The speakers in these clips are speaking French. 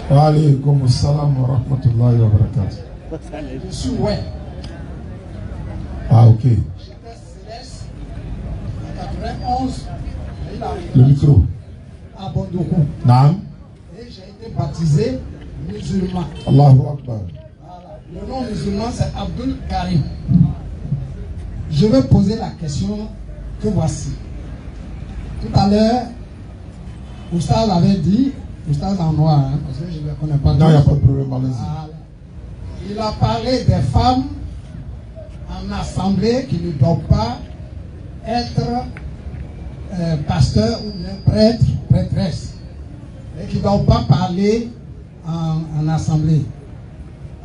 Wa alaykum assalam wa rahmatullahi wa barakatuh. Je suis ouais. Ah, ok. J'étais céleste en 91. Le micro. À Bondokou. Naam. Et j'ai été baptisé musulman. Allahu Akbar. Voilà. Le nom musulman c'est Abdul Karim. Je vais poser la question que voici. Tout à l'heure, Oustaz avait dit, Oustaz en noir, hein, parce que je ne le connais pas. Non, il n'y a pas de problème, allez-y. Voilà. Il a parlé des femmes en assemblée qui ne doivent pas être pasteurs ou bien prêtres, prêtresses, et qui ne doivent pas parler en assemblée.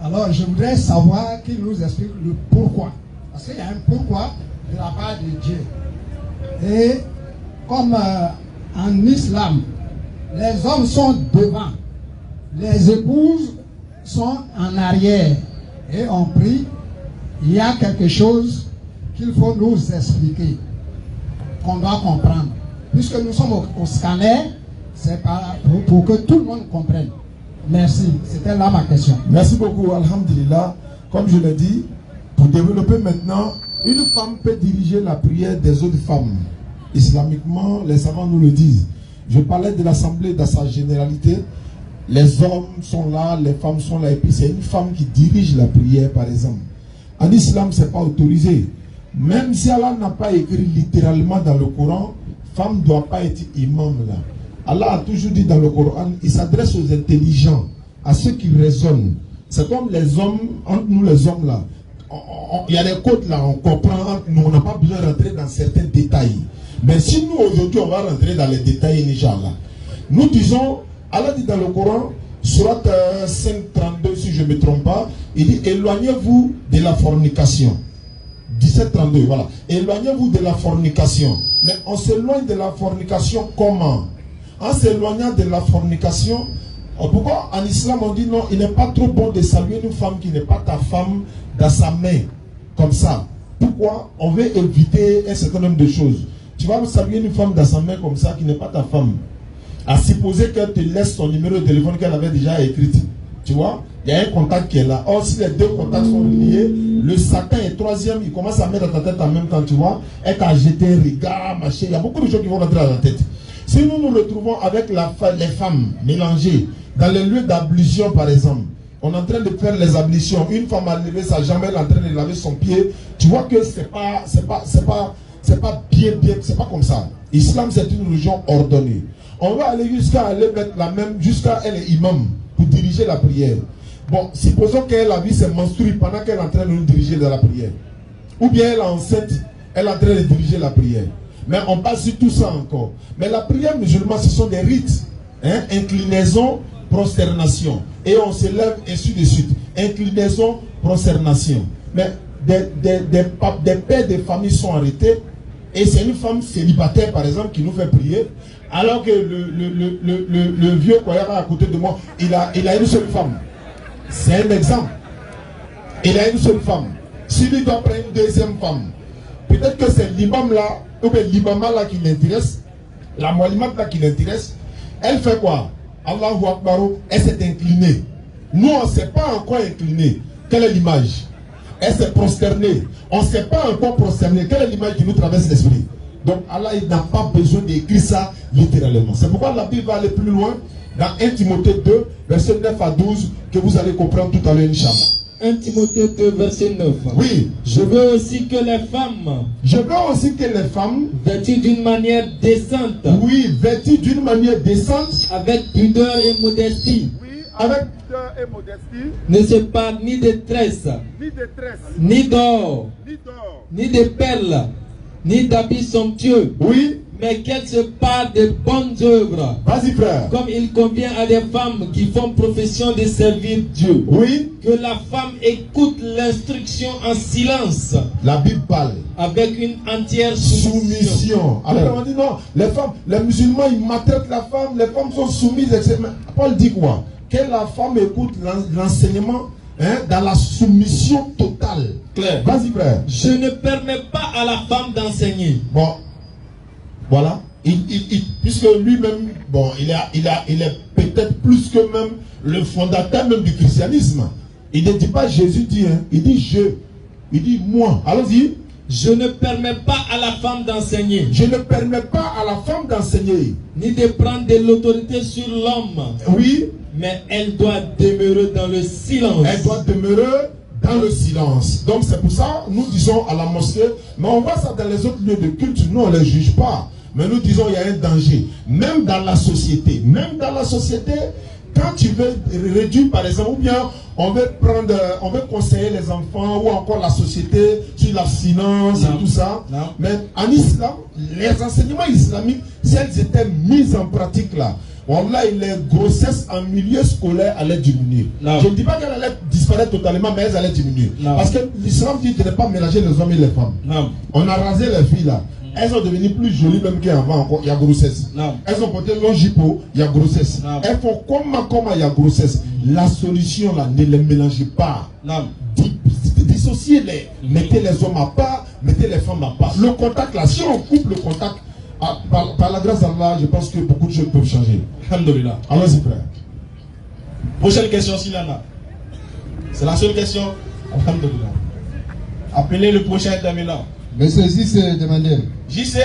Alors, je voudrais savoir qu'il nous explique le pourquoi. Parce qu'il y a un pourquoi de la part de Dieu. Et comme en islam, les hommes sont devant, les épouses sont en arrière. Et on prie, il y a quelque chose qu'il faut nous expliquer, qu'on doit comprendre. Puisque nous sommes au scanner, c'est pour que tout le monde comprenne. Merci, c'était là ma question. Merci beaucoup, alhamdulillah. Comme je l'ai dit, pour développer maintenant, une femme peut diriger la prière des autres femmes. Islamiquement, les savants nous le disent. Je parlais de l'assemblée dans sa généralité. Les hommes sont là, les femmes sont là, et puis c'est une femme qui dirige la prière, par exemple. En islam, ce n'est pas autorisé. Même si Allah n'a pas écrit littéralement dans le Coran, femme ne doit pas être imam là. Allah a toujours dit dans le Coran, il s'adresse aux intelligents, à ceux qui raisonnent. C'est comme les hommes, entre nous les hommes là. Il y a des codes là, on comprend entre nous, on n'a pas besoin de rentrer dans certains détails. Mais si nous aujourd'hui on va rentrer dans les détails, Inch'Allah. Nous disons, Allah dit dans le Coran, Surat 5.32, si je ne me trompe pas, il dit éloignez-vous de la fornication. 17.32, voilà. Éloignez-vous de la fornication. Mais on s'éloigne de la fornication comment? En s'éloignant de la fornication, pourquoi en islam on dit non, il n'est pas trop bon de saluer une femme qui n'est pas ta femme dans sa main, comme ça. Pourquoi? On veut éviter un certain nombre de choses. Tu vas saluer une femme dans sa main comme ça qui n'est pas ta femme. À supposer qu'elle te laisse son numéro de téléphone qu'elle avait déjà écrit. Tu vois, il y a un contact qui est là. Or, si les deux contacts sont liés, le Satan est troisième, il commence à mettre dans ta tête en même temps, tu vois. Et qu'à jeter un regard, machin. Il y a beaucoup de choses qui vont rentrer dans la tête. Si nous nous retrouvons avec les femmes mélangées, dans les lieux d'ablution par exemple, on est en train de faire les ablutions, une femme a levé sa jambe, elle est en train de laver son pied, tu vois que c'est pas bien, c'est pas comme ça. L'islam c'est une religion ordonnée. On va aller jusqu'à aller mettre la même, jusqu'à elle est imam pour diriger la prière. Bon, supposons qu'elle a vu ses menstrues pendant qu'elle est en train de nous diriger dans la prière. Ou bien elle est enceinte, elle est en train de diriger la prière. Mais on passe sur tout ça encore. Mais la prière musulmane, ce sont des rites. Hein? Inclinaison, prosternation. Et on se lève ainsi de suite. Inclinaison, prosternation. Mais des pères de famille sont arrêtés. Et c'est une femme célibataire, par exemple, qui nous fait prier. Alors que le vieux croyant à côté de moi, il a une seule femme. C'est un exemple. Il a une seule femme. S'il doit prendre une deuxième femme, peut-être que c'est l'imam là, ou bien l'imama là qui l'intéresse, la molimate là qui l'intéresse. Elle fait quoi? Allahu Akbar, elle s'est inclinée. Nous, on ne s'est pas encore incliné. Quelle est l'image? Elle s'est prosternée. On ne s'est pas encore prosterné. Quelle est l'image qui nous traverse l'esprit? Donc Allah il n'a pas besoin d'écrire ça littéralement. C'est pourquoi la Bible va aller plus loin dans 1 Timothée 2, verset 9 à 12, que vous allez comprendre tout à l'heure, Inch'Allah. 1 Timothée 2, verset 9. Oui. Je veux aussi que les femmes, vêtues d'une manière décente, oui, vêtues d'une manière décente, avec pudeur et modestie, oui, avec pudeur et modestie, ne se parlent ni de tresses, ni d'or, ni de perles, ni d'habits somptueux, oui, mais qu'elles se parlent de bonnes œuvres. Vas-y frère. Comme il convient à des femmes qui font profession de servir Dieu. Oui. Que la femme écoute l'instruction en silence. La Bible parle. Avec une entière soumission. Alors on dit non, les femmes, les musulmans ils maltraitent la femme, les femmes sont soumises, etc. Paul dit quoi? Que la femme écoute l'enseignement dans la soumission totale. Claire. Vas-y frère. Je ne permets pas à la femme d'enseigner. Bon. Voilà. puisque lui-même, bon, il est peut-être plus que même le fondateur même du christianisme. Il ne dit pas Jésus dit, hein, il dit je, il dit moi. Allons-y. Je ne permets pas à la femme d'enseigner. Je ne permets pas à la femme d'enseigner. Ni de prendre de l'autorité sur l'homme. Oui. Mais elle doit demeurer dans le silence. Elle doit demeurer dans le silence. Donc c'est pour ça, nous disons à la mosquée, mais on voit ça dans les autres lieux de culte, nous on ne les juge pas. Mais nous disons il y a un danger. Même dans la société. Même dans la société, quand tu veux réduire par exemple, ou bien on veut conseiller les enfants ou encore la société sur l'abstinence et tout ça. Non. Mais en islam, les enseignements islamiques, si elles étaient mises en pratique là, les grossesses en milieu scolaire allaient diminuer. Non. Je ne dis pas qu'elles allaient disparaître totalement, mais elles allaient diminuer. Non. Parce que l'islam dit de ne pas mélanger les hommes et les femmes. Non. On a rasé les filles là. Elles sont devenues plus jolies même qu'avant encore. Il y a grossesse. Non. Elles ont porté long jippo, il y a grossesse. Non. Elles font comment il y a grossesse. La solution là, ne les mélangez pas. Non. Dissociez-les. Mettez les hommes à part, mettez les femmes à part. Le contact là, si on coupe le contact, par la grâce d'Allah, je pense que beaucoup de choses peuvent changer. Alhamdulillah. Allons-y, frère. Prochaine question, s'il en a. C'est la seule question. Alhamdulillah. Appelez le prochain intervenant. Monsieur J.C. demandé. J.C.